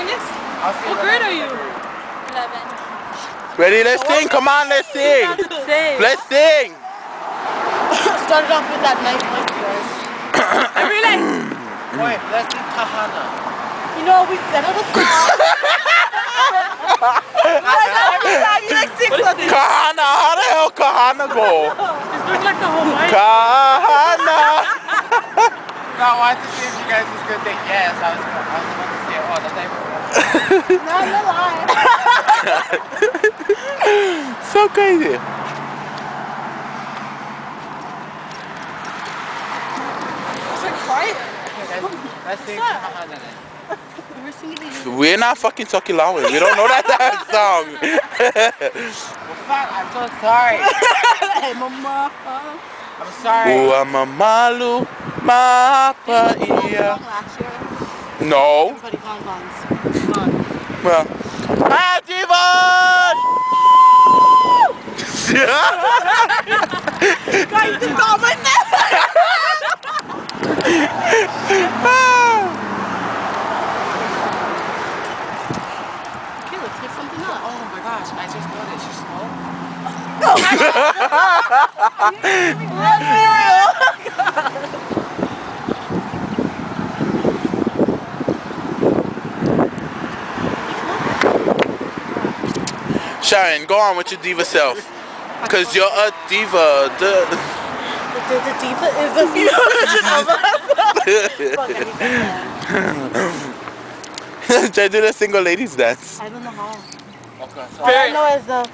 youngest? What grade are you? 11. Ready? Let's sing. Come on, let's sing. Let's sing. Started off with that nice voice, guys. Wait, let's do Kahana. You know, we settled a song. Every time you like sing something. Kahana. How the hell Kahana go? This looks like a Hawaiian. Kahana. No, I wanted to see if you guys was going to say yes. I was about to say, oh, that's like... Not the lie. So crazy. It's like quiet. Let's sing Kahana then. We're singing. We're not fucking Tokilawe. We don't know that song. Well, fuck, I'm so sorry. Hey, mama. I'm sorry. Uamamalu mapa iya. Last year. No. Everybody gone. Well. Hi, Devon! Guys, it's all my neck. Okay, let's pick something up. Oh my gosh, I just noticed you smoke. Let's be real. Sharon, go on with your diva self. Because you're a diva. The diva is the female version of us. Fuck, I need that. Try to do the single ladies dance. I don't know how. Okay, All I know is the...